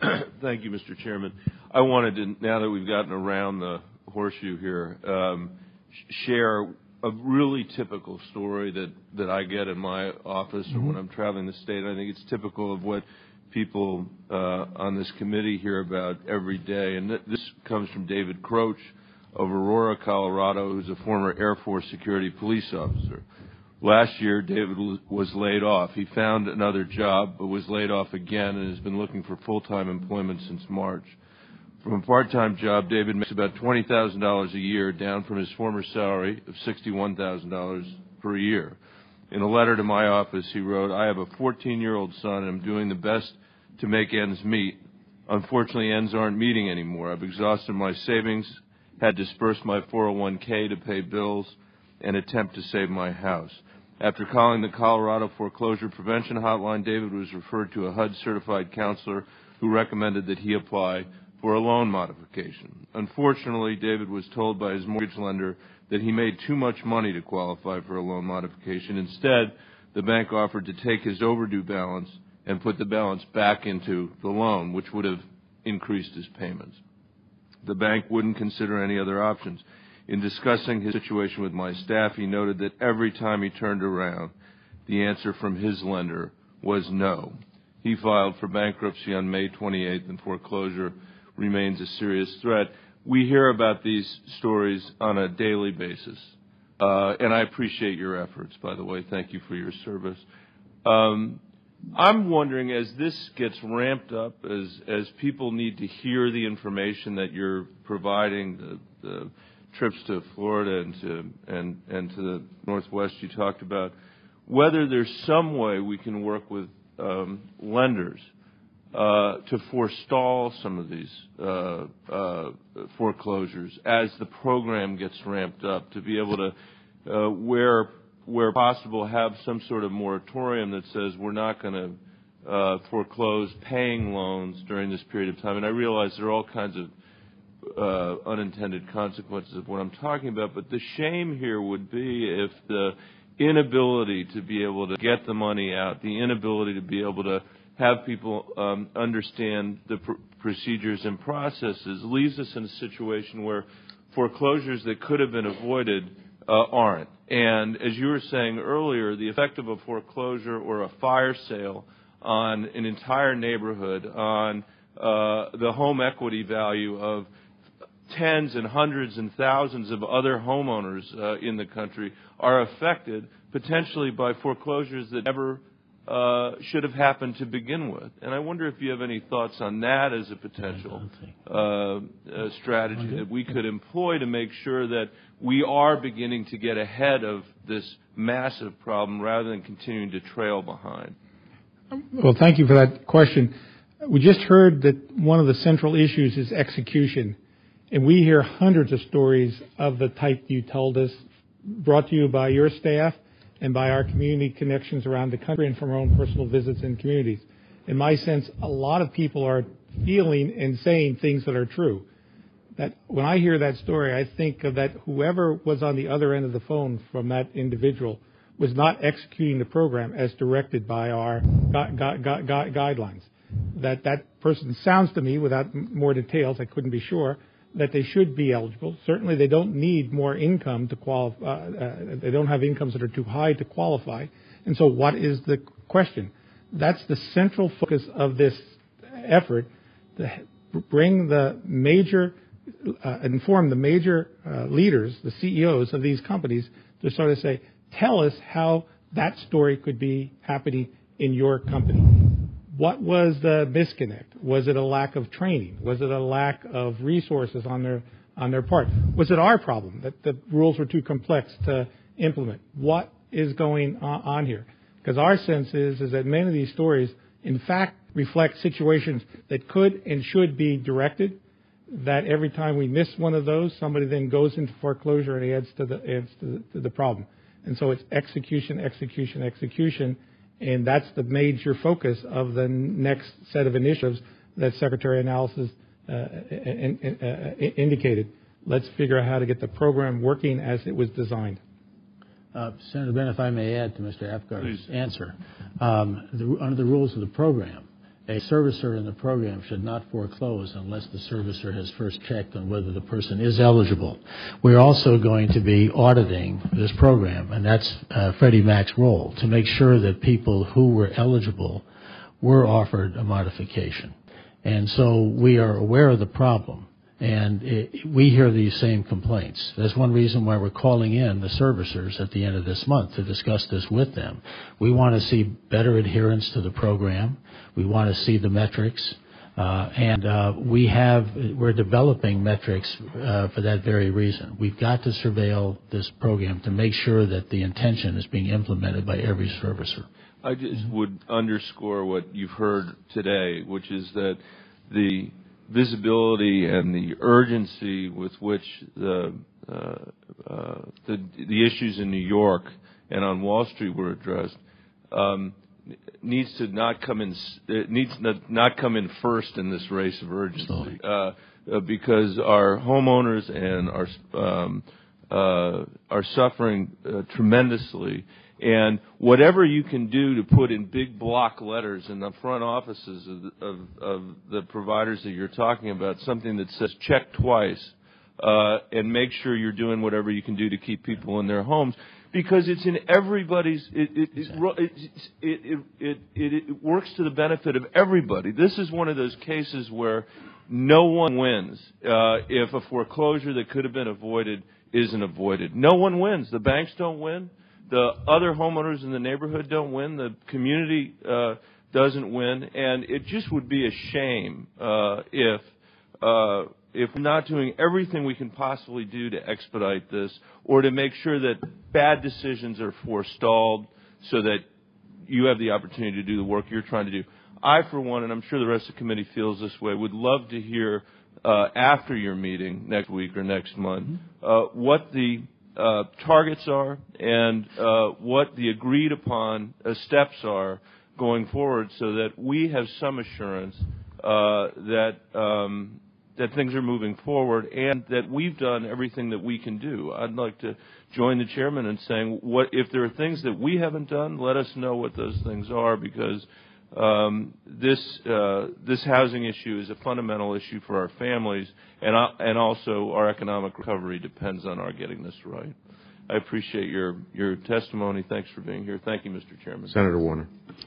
Chair. Thank you, Mr. Chairman. I wanted to, now that we've gotten around the horseshoe here, share a really typical story that I get in my office or when I'm traveling the state. I think it's typical of what people on this committee hear about every day. And this comes from David Croach of Aurora, Colorado, who's a former Air Force security police officer. Last year, David was laid off. He found another job, but was laid off again and has been looking for full-time employment since March. From a part-time job, David makes about $20,000 a year, down from his former salary of $61,000 per year. In a letter to my office, he wrote, "I have a 14-year-old son and I'm doing the best to make ends meet. Unfortunately, ends aren't meeting anymore. I've exhausted my savings, had dispersed my 401k to pay bills, and attempt to save my house." After calling the Colorado Foreclosure Prevention Hotline, David was referred to a HUD-certified counselor who recommended that he apply for a loan modification. Unfortunately, David was told by his mortgage lender that he made too much money to qualify for a loan modification. Instead, the bank offered to take his overdue balance and put the balance back into the loan, which would have increased his payments. The bank wouldn't consider any other options. In discussing his situation with my staff, he noted that every time he turned around, the answer from his lender was no. He filed for bankruptcy on May 28th, and foreclosure remains a serious threat. We hear about these stories on a daily basis, and I appreciate your efforts, by the way. Thank you for your service. I'm wondering, as this gets ramped up, as people need to hear the information that you're providing, the trips to Florida and to the Northwest you talked about, whether there's some way we can work with lenders to forestall some of these foreclosures as the program gets ramped up, to be able to, where possible, have some sort of moratorium that says we're not going to foreclose paying loans during this period of time. And I realize there are all kinds of unintended consequences of what I'm talking about, but the shame here would be if the inability to be able to get the money out, the inability to be able to have people understand the procedures and processes, leaves us in a situation where foreclosures that could have been avoided aren't. And as you were saying earlier, the effect of a foreclosure or a fire sale on an entire neighborhood, on the home equity value of tens and hundreds and thousands of other homeowners in the country, are affected potentially by foreclosures that never should have happened to begin with. And I wonder if you have any thoughts on that as a potential strategy that we could employ to make sure that we are beginning to get ahead of this massive problem rather than continuing to trail behind. Well, thank you for that question. We just heard that one of the central issues is execution. And we hear hundreds of stories of the type you told us, brought to you by your staff and by our community connections around the country and from our own personal visits in communities. In my sense, a lot of people are feeling and saying things that are true. That when I hear that story, I think of that whoever was on the other end of the phone from that individual was not executing the program as directed by our guidelines. That person sounds to me, without more details, I couldn't be sure, that they should be eligible. Certainly they don't need more income to qualify. They don't have incomes that are too high to qualify. And so what is the question? That's the central focus of this effort, to bring the major, inform the major leaders, the CEOs of these companies, to sort of say, tell us how that story could be happening in your company. What was the disconnect? Was it a lack of training? Was it a lack of resources on their part? Was it our problem that the rules were too complex to implement? What is going on here? Because our sense is that many of these stories, in fact, reflect situations that could and should be directed, that every time we miss one of those, somebody then goes into foreclosure and adds to the problem. And so it's execution, execution, execution. And that's the major focus of the next set of initiatives that Secretary Analysis indicated. Let's figure out how to get the program working as it was designed. Senator Bennet, if I may add to Mr. Apgar's answer, under the rules of the program, A servicer in the program should not foreclose unless the servicer has first checked on whether the person is eligible. We're also going to be auditing this program, and that's Freddie Mac's role, to make sure that people who were eligible were offered a modification. And so we are aware of the problem, and we hear these same complaints. That's one reason why we're calling in the servicers at the end of this month to discuss this with them. We want to see better adherence to the program. We want to see the metrics, we're developing metrics for that very reason. We've got to surveil this program to make sure that the intention is being implemented by every servicer. I just would underscore what you've heard today, which is that the visibility and the urgency with which the issues in New York and on Wall Street were addressed needs to not come in. It needs not come in first in this race of urgency, because our homeowners and are suffering tremendously. And whatever you can do to put in big block letters in the front offices of the providers that you're talking about, something that says check twice, and make sure you're doing whatever you can do to keep people in their homes, because it's in everybody's. It works to the benefit of everybody. This is one of those cases where no one wins if a foreclosure that could have been avoided isn't avoided. No one wins. The banks don't win. The other homeowners in the neighborhood don't win. The community doesn't win. And it just would be a shame if we're not doing everything we can possibly do to expedite this, or to make sure that bad decisions are forestalled so that you have the opportunity to do the work you're trying to do. I, for one, and I'm sure the rest of the committee feels this way, would love to hear after your meeting next week or next month what the targets are and what the agreed upon steps are going forward, so that we have some assurance that things are moving forward and that we've done everything that we can do. I'd like to join the chairman in saying, what if there are things that we haven't done, let us know what those things are, because this housing issue is a fundamental issue for our families, and also our economic recovery depends on our getting this right. I appreciate your testimony. Thanks for being here. Thank you, Mr. Chairman. Senator Warner.